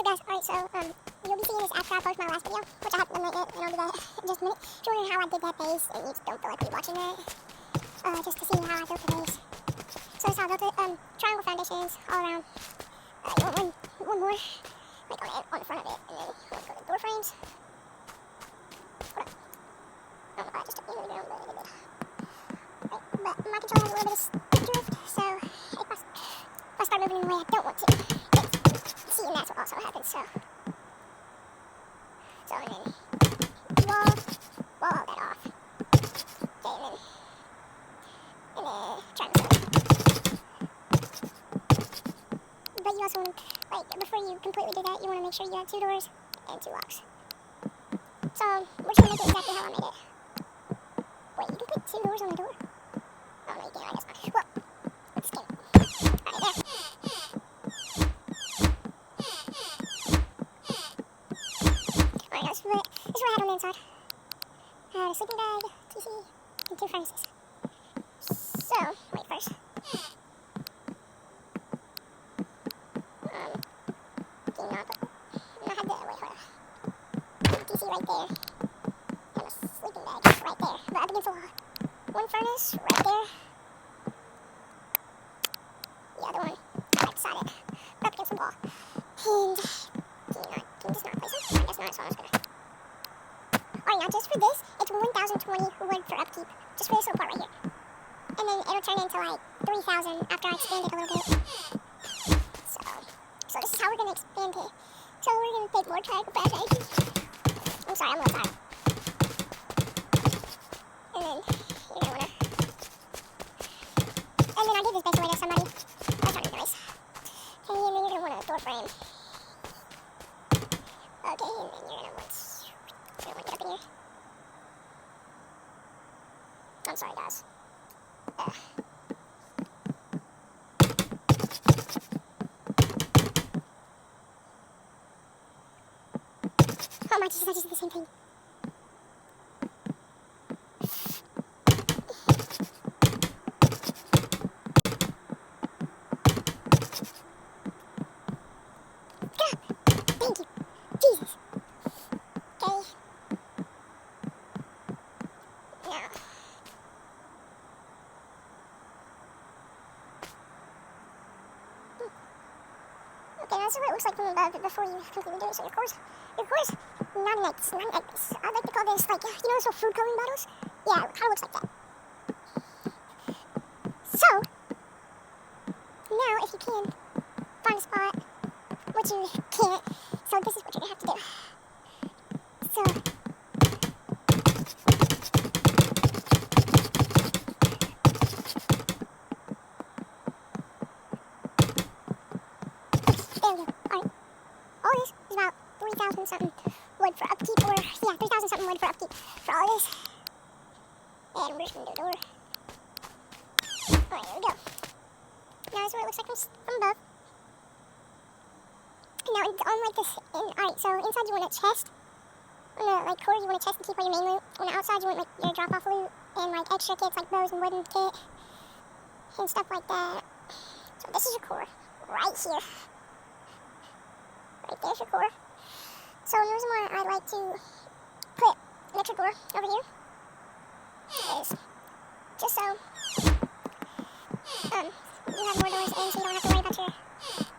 guys, alright, so, you'll be seeing this after I post my last video, which I haven't done yet, and I'll do that in just a minute. If you're wondering how I did that base, and you just don't feel like watching that, just to see how I built the base. So that's how I built it, triangle foundations all around. You want one more, like on the front of it, and then you want to go to the door frames. Hold up. I don't know if I just took the end of the ground, but it did. Right, but my controller has a little bit of drift, so if I start moving in the way I don't want to, see, and that's what also happens, so. So, and then wall all that off. Okay, and then try to set it. But you also want to, like, before you completely do that, you want to make sure you have 2 doors and 2 locks. So, we're just going to make it exactly how I made it. Wait, you can put 2 doors on the door? Oh, no, you can't, I guess not. Well, let's scan it. Alright, there. Alright, this is what I had on the inside. I had a sleeping bag, TV, and 2 furnaces. So, wait first. I had the, wait, hold on. DC right there. And a sleeping bag right there. But up against the wall. 1 furnace right there. The other one right beside it. But up against the wall. And can you just not place it? I guess not, so I'm just gonna. Alright, now just for this, it's 1020 wood for upkeep. Just for this little part right here. And then it'll turn into like 3000 after I expand it a little bit. So this is how we're gonna expand it. So we're gonna take more triangle foundations. I'm sorry, I'm a little tired. And then you're gonna wanna. And then I gave this base away to somebody. That's not nice. Okay, and then you're gonna want a door frame. Okay, and then you're gonna want to get up in here. I'm sorry, guys. Oh my Jesus, I just did the same thing. God, thank you. Jesus. Okay. Now. Okay, this is what it looks like from above before you completely do it. So your core's not like this. I like to call this, like, you know those little food coloring bottles? Yeah, it kind of looks like that. So, now if you can, find a spot, which you can't, so this is what you're going to have to do. So, there we go. Alright. All this is about 3,000 something wood for upkeep, or, yeah, 3,000 something wood for upkeep for all this. And we're just going to do a door. Alright, there we go. Now this is what it looks like from above. And now it's on like this, alright, so inside you want a chest. On the, like, core you want a chest to keep all your main loot. On the outside you want, like, your drop-off loot and, like, extra kits, like bows and wooden kit and stuff like that. So this is your core, right here. Right there's your core. So the reason why I like to put an extra door over here is just so you have more doors in, so you don't have to worry about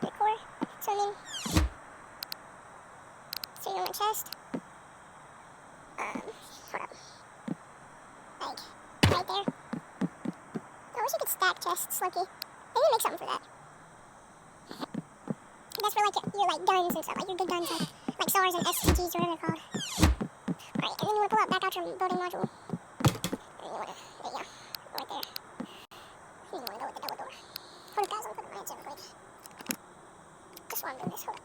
your core. So then, so you want a chest. Hold up. Like, right there. I wish you could stack chests, Loki. They need to make something for that. That's for, like, your like, guns and stuff, like, your good guns, like SARS and STGs, or whatever they're called. Alright, and then you want to pull out back out your building module. And then you want to, there you go, right there. And you want to go with the double door. Hold up, guys, I'm putting my hands in real quick. Just while I'm doing this, hold up.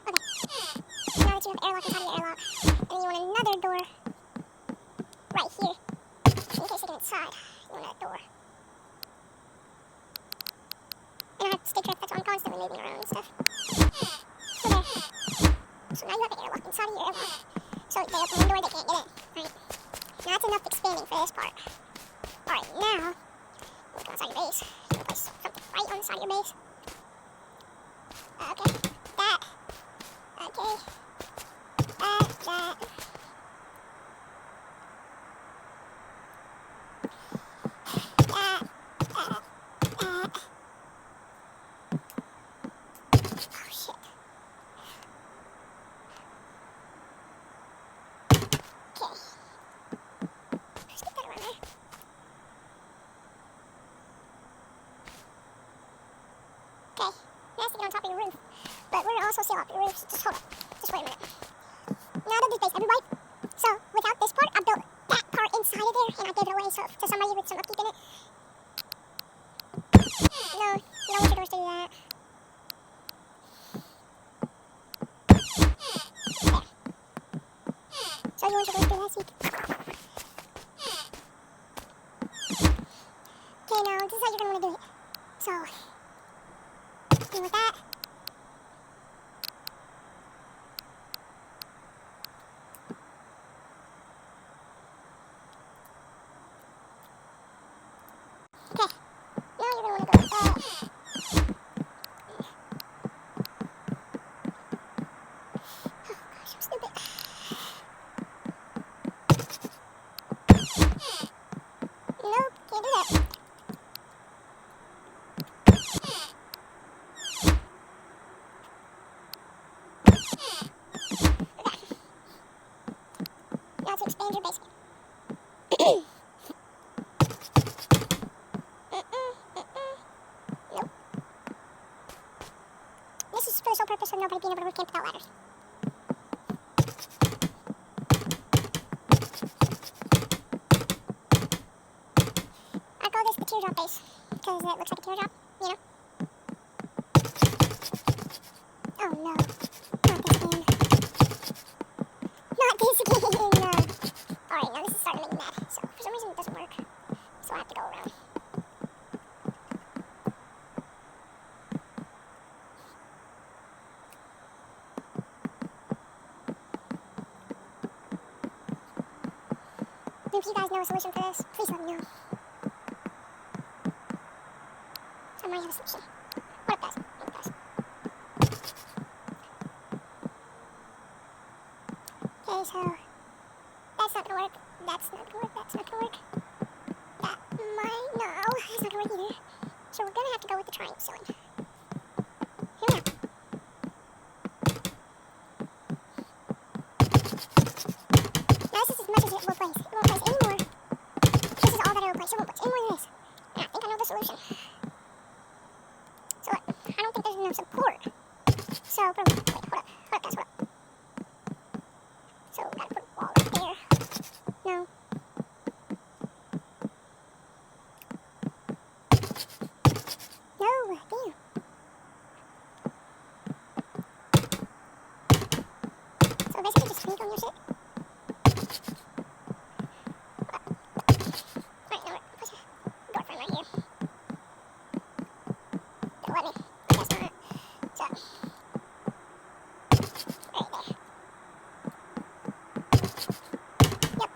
Okay. Now that you have airlock inside of your airlock, and then you want another door right here. In case you get inside, you want a door. And I have to stay tripped, that's why I'm constantly moving around and stuff. So there. So now you have an airlock inside of your airlock. So they open one door, they can't get in. Right? Now that's enough expanding for this part. Alright, now, let's go inside your base. You can place something right on the side of your base. Okay, that your roof. But we're also seal off your roof. So just hold up. Just wait a minute. Now I did this base every white. So without this part, I built that part inside of there, and I gave it away to somebody with some upkeep in it. No, you don't want your doors to do that. There. So you want your doors to do that, see? Okay, now this is how you're gonna want to do it. So, with that. Okay, now you're gonna want to go with that. Oh gosh, I'm stupid. Nope, can't do that. Now to expand your basement. Nope. This is for the sole purpose of nobody being able to camp without ladders. I call this the teardrop base because it looks like a teardrop, you know? Oh no. Not this again. Not this again. No. Alright, now this is starting to make me mad. So for some reason it doesn't work. So I have to go around. If you guys know a solution for this, please let me know. I might have a solution. What up, guys? What up, guys? Okay, so that's not gonna work. That's not gonna work. That's not gonna work. That might no. That's not gonna work either. So we're gonna have to go with the triangle ceiling. Here we go. Now this is as much as it will place. It won't place any more. This is all that it will place. It won't place any more than this. And I think I know the solution. So look, I don't think there's enough support. So wait, hold up, guys, hold up. So we gotta put a wall right there. No. No, damn. So basically just sneak on your shit. Right, no, push a door frame right here. It'll let me. I guess not. So, right there. Yep.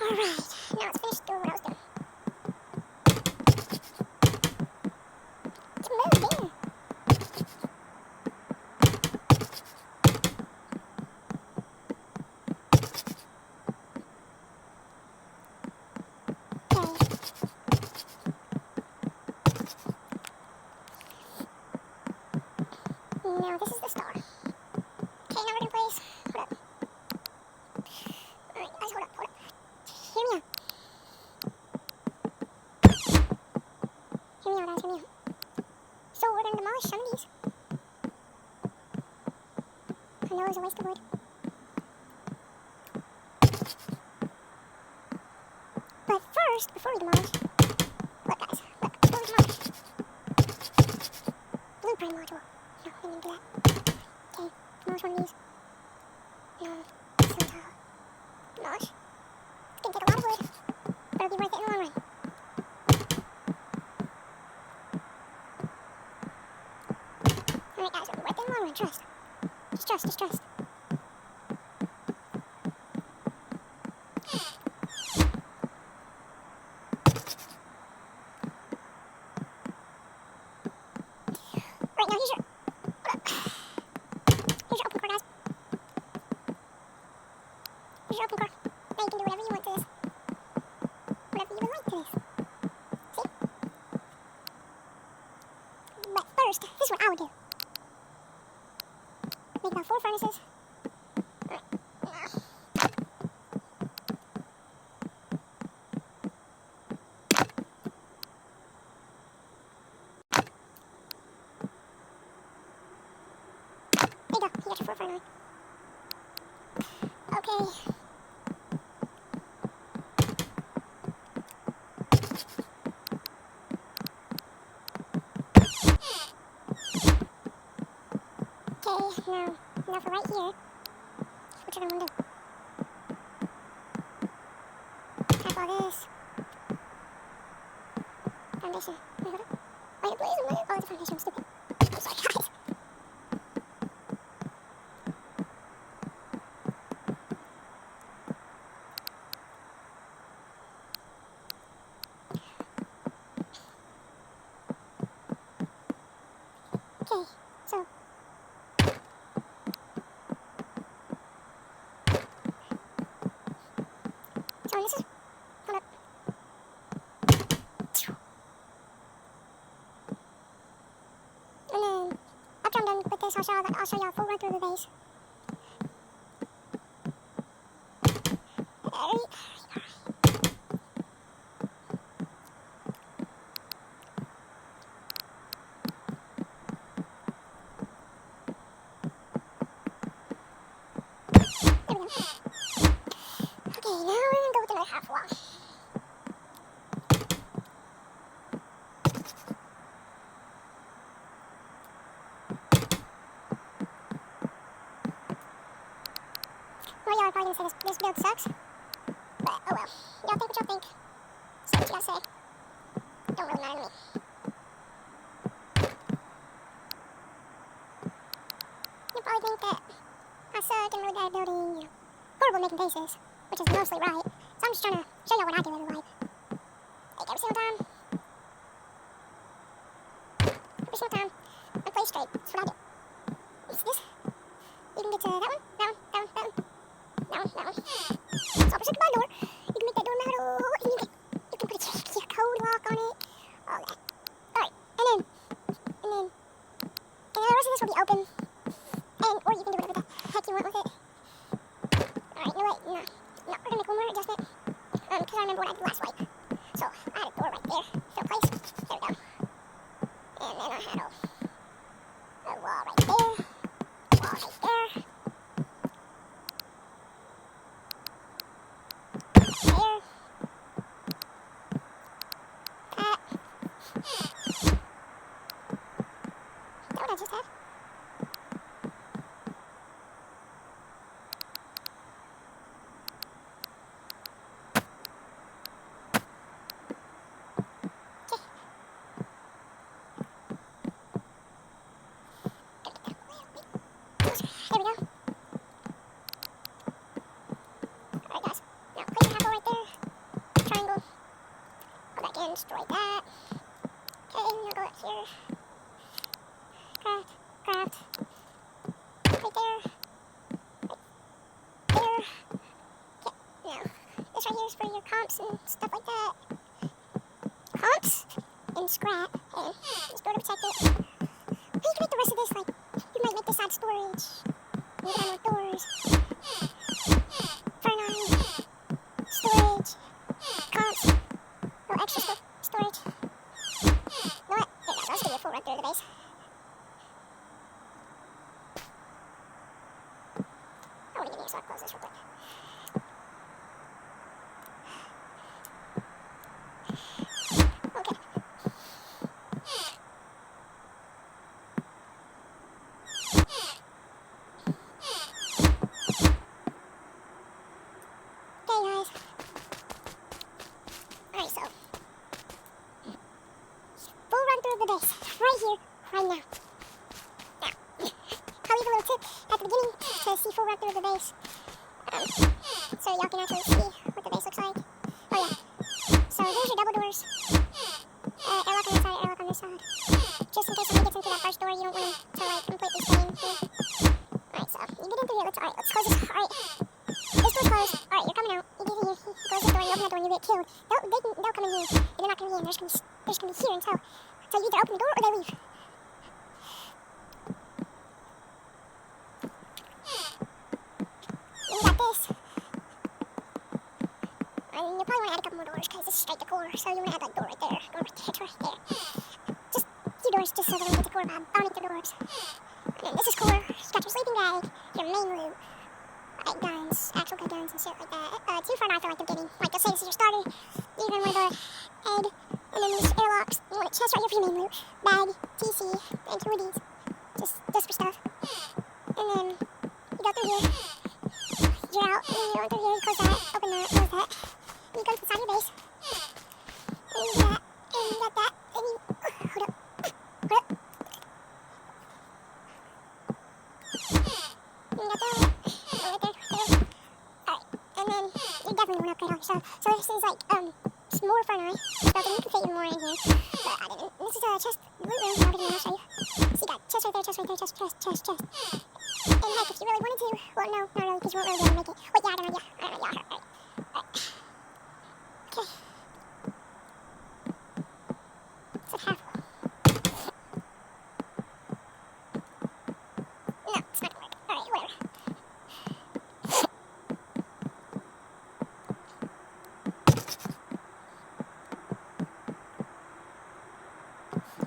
Alright, now let's finish doing what I was doing. It's moving. Now this is the star. Okay, now we're gonna place. Hold up. Alright, guys, hold up. Hear me out. Hear me out, guys, hear me out. So we're gonna demolish some of these. I know it's a waste of wood. But first, before we demolish, look guys, look, before we demolish. Blueprint module. No, we didn't do that. Okay, demolish one of these. No, somehow. Demolish. It's gonna take a lot of wood, but it'll be worth it in the long run. Alright guys, it'll be worth it in the long run, trust. Just trust, just trust. Right, now here's your... Here's your open core, guys. Here's your open core. Now you can do whatever you want to this. Whatever you would like to this. See? But first, this is what I would do. Make about 4 furnaces. Alright. You got your 4 finally. Okay. Okay, now for right here, what you're gonna want to do. Tap all this. Foundation. Wait, hold up. Wait, please, oh, it's a foundation, I'm stupid. I'm sorry, guys. Okay, so this is, hold up. And then after I'm done with this, I'll show y'all a full run through the base. There we go. Okay, now we're gonna go with another half wall. Well, y'all are probably gonna say this build sucks, but oh well. Y'all think what y'all think. Say what you gotta say. Don't really matter to me. You probably think that I suck and really bad at building, you know, horrible making bases, which is mostly right. So I'm just trying to show y'all what I do every life. Like every single time, I play straight. That's what I do. What's this? You can get to that one, that one, that one, that one. That one. So I'll protect my door. You can make that door metal. You can put your code lock on it. All that. Alright. And then the rest of this will be open. Or you can do whatever the heck you want with it. Alright, you know what? No. We're gonna make one more adjustment. Because I remember what I did last wipe. So I had a door right there. Fill place. There we go. And then I had a wall right there. Wall right there. There. That. What I just had? There we go. Alright guys, now place your apple right there. Triangle. Go back in, destroy that. Okay, now go up here. Craft. Right there. Right there. Yeah, now, this right here is for your comps and stuff like that. Comps and scrap, and this door to protect it. You can make the rest of this, like, you might make this side storage. You can have more doors. Furnace. Storage. Comps. No extra storage. You know what? There we go. Let's give you a full run through the base. I want to give you a so I close this real quick. Okay. Guys. Alright, so full run through the base. Right here, right now. I'll leave a little tip at the beginning to see full run through the base. So y'all can actually see what the base looks like. Oh yeah. So there's your double doors. Airlock on this side, airlock on this side. Just in case someone gets into that first door, you don't want them to like completely stay in here. Alright, so you get into here. Let's close this. Alright. This door's closed. Alright, you're coming out. You get in here. You close this door, you open that door, and you get killed. They'll come in here, and they're not gonna be in. They're just gonna be here until you either open the door or they leave. Then you got this. And you probably want to add a couple more doors because this is straight to core. So you want to add like door right there, door right there. Just a few doors just so they don't get to core underneath the doors. And then this is core. You got your sleeping like your main loot, like guns, actual good guns and shit like that. 2 for an eye for like the beginning. Like let's say this is your starter, you're gonna want to go egg, and then there's airlocks. You want a chest right here for your main loot, bag, TC, and 2 of these, just for stuff. And then you go through here, you're out, and then you go through here, you close that, open that, close that. And you go to the side of your base, and you do that, and you got that, and you hold up. Definitely want to upgrade all your stuff. So this is like some more for an eye. So then you can fit even more in here. But I didn't. This is a chest loot room. I'll show you. So you got chest right there, chest right there, chest. And heck, if you really wanted to, well no, not really, because you won't really be able to make it. Wait, yeah, I don't know. Alright. Okay. It's a half. No, it's not gonna work. Alright, whatever.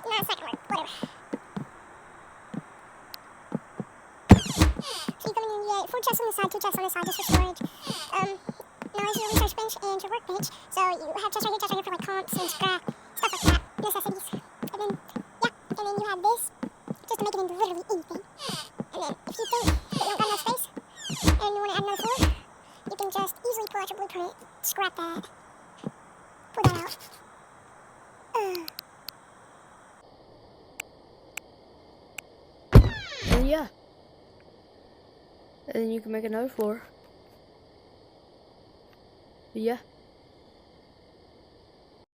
No, it's not gonna work. Whatever. So you come in and you get 4 chests on the side, 2 chests on the side just for storage. Now there's your research bench and your workbench. So you have chests right here for like comps and scrap, stuff like that, necessities. And then, yeah, and then you have this just to make it into literally anything. And then if you think that you don't got enough space and you want to add another floor, you can just easily pull out your blueprint, scrap that, pull that out. And yeah. And then you can make another floor. But yeah.